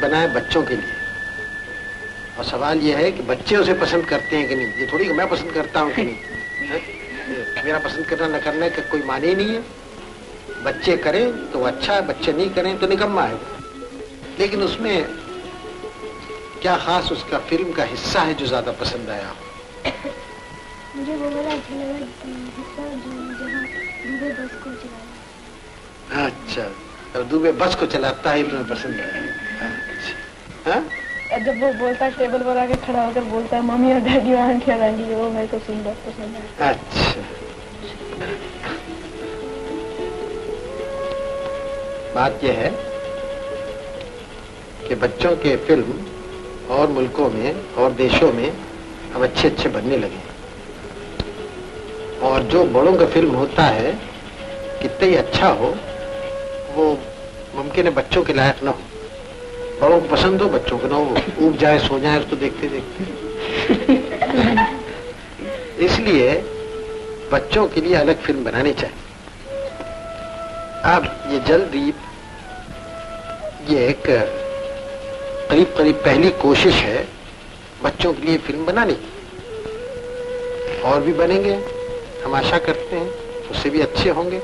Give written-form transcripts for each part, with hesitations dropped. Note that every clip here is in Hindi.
बना है बच्चों के लिए, और सवाल यह है कि बच्चे उसे पसंद करते हैं कि नहीं। ये थोड़ी कि मैं पसंद करता हूँ कि नहीं है? मेरा पसंद करना न करने का कोई माने ही नहीं है। बच्चे करें तो अच्छा है, बच्चे नहीं करें तो निकम्मा है। लेकिन उसमें क्या खास उसका फिल्म का हिस्सा है जो ज्यादा पसंद आया? मुझे वो वाला अच्छा लगा हिस्सा जहाँ दुबे बस को चलाया। अच्छा, तो दुबे बस को चलाता है, तुम्हें पसंद आया? अच्छा, हाँ? जब वो बोलता है टेबल पर आके खड़ा होकर बोलता है मम्मी और डैडी वहाँ खेलेंगे, वो मेरे को सुंदर पसंद है। अच्छा, बात यह है कि बच्चों के फिल्म और मुल्कों में और देशों में अब अच्छे अच्छे बनने लगे, और जो बड़ों का फिल्म होता है कितना ही अच्छा हो, वो मुमकिन है बच्चों के लायक ना हो। बड़ों को पसंद हो, बच्चों को ना हो, ऊब जाए सो जाए उसको देखते देखते। इसलिए बच्चों के लिए अलग फिल्म बनानी चाहिए। अब ये जल्दी ये एक करीब करीब पहली कोशिश है बच्चों के लिए फिल्म बनाने की, और भी बनेंगे हम आशा करते हैं, उससे भी अच्छे होंगे।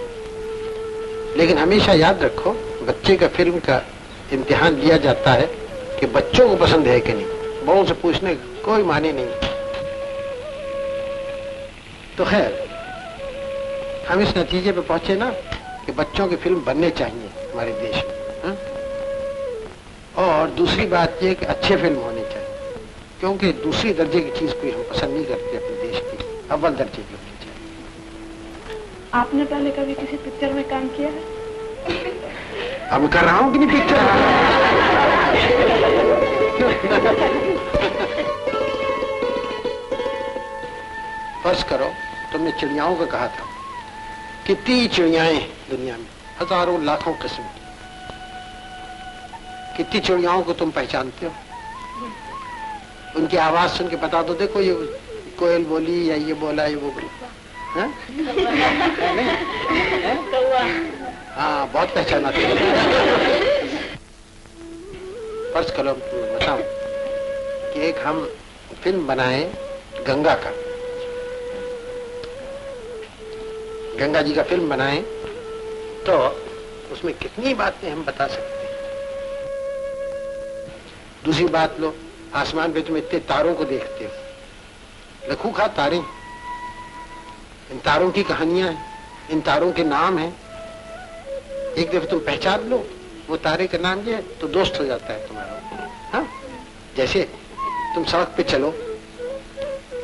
लेकिन हमेशा याद रखो, बच्चे का फिल्म का इम्तिहान लिया जाता है कि बच्चों को पसंद है कि नहीं। बड़ों से पूछने कोई माने नहीं। तो खैर हम इस नतीजे पे पहुंचे ना कि बच्चों की फिल्म बनने चाहिए हमारे देश में, हा? और दूसरी बात यह कि अच्छे फिल्म होने चाहिए, क्योंकि दूसरी दर्जे की चीज कोई हम पसंद नहीं करते अपने देश की, अव्वल दर्जे की होनी चाहिए। आपने पहले कभी किसी पिक्चर में काम किया है? अब कर रहा हूं कि नहीं पिक्चर। फर्ज करो तुमने चिड़ियाओं का कहा था, कितनी चिड़ियाएं दुनिया में, हजारों लाखों किस्म की। कितनी चिड़ियाओं को तुम पहचानते हो? उनकी आवाज सुन के बता दो, देखो ये कोयल बोली या ये बोला ये वो बोला। हाँ, बहुत पहचाना था। फर्ज करो बताओ कि एक हम फिल्म बनाए गंगा का, गंगा जी का फिल्म बनाए, तो उसमें कितनी बातें हम बता सकते हैं। दूसरी बात लो, आसमान पे तुम इतने तारों को देखते हो, लखू खा तारे, इन तारों की कहानियां हैं, इन तारों के नाम हैं। एक दफे तुम पहचान लो वो तारे का नाम ये है, तो दोस्त हो जाता है तुम्हारा। हाँ, जैसे तुम सड़क पे चलो,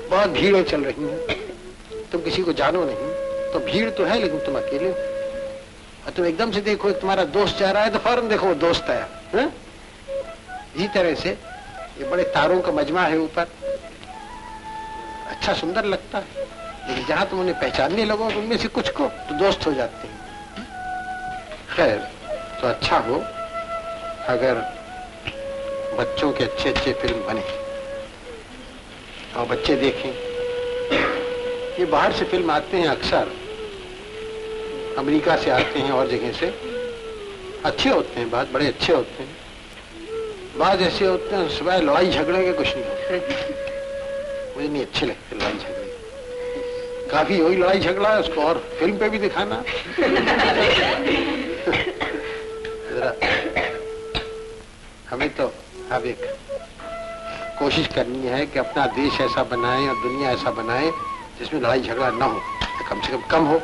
बहुत भीड़ चल रही है, तुम किसी को जानो नहीं, तो भीड़ तो है लेकिन तुम अकेले हो, और तुम एकदम से देखो तुम्हारा दोस्त जा रहा है तो फौरन देखो वो दोस्त आया। हाँ? इसी तरह से ये बड़े तारों का मजमा है ऊपर, अच्छा सुंदर लगता है, लेकिन जहां तुम उन्हें पहचानने लगो उनमें से कुछ को, तो दोस्त हो जाते हैं। खैर, तो अच्छा हो अगर बच्चों के अच्छे अच्छे फिल्म बने और बच्चे देखें। ये बाहर से फिल्म आते हैं, अक्सर अमेरिका से आते हैं और जगह से, अच्छे होते हैं, बात बड़े अच्छे होते हैं। बात ऐसे होते हैं सिवाय लड़ाई झगड़े के कुछ नहीं होते, मुझे नहीं अच्छे लगते लड़ाई झगड़े। काफी वही लड़ाई झगड़ा है, उसको और फिल्म पे भी दिखाना। हमें तो अब एक कोशिश करनी है कि अपना देश ऐसा बनाए और दुनिया ऐसा बनाए जिसमें लड़ाई झगड़ा ना हो, कम से कम हो,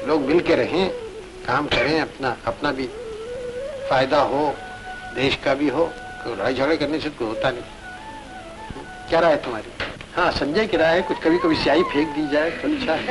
लोग मिल के रहें, काम करें, अपना भी फायदा हो, देश का भी हो। लड़ाई झगड़े करने से कोई होता नहीं। क्या राय है तुम्हारी? हाँ, संजय की राय है कुछ कभी कभी स्याही फेंक दी जाए तो अच्छा है।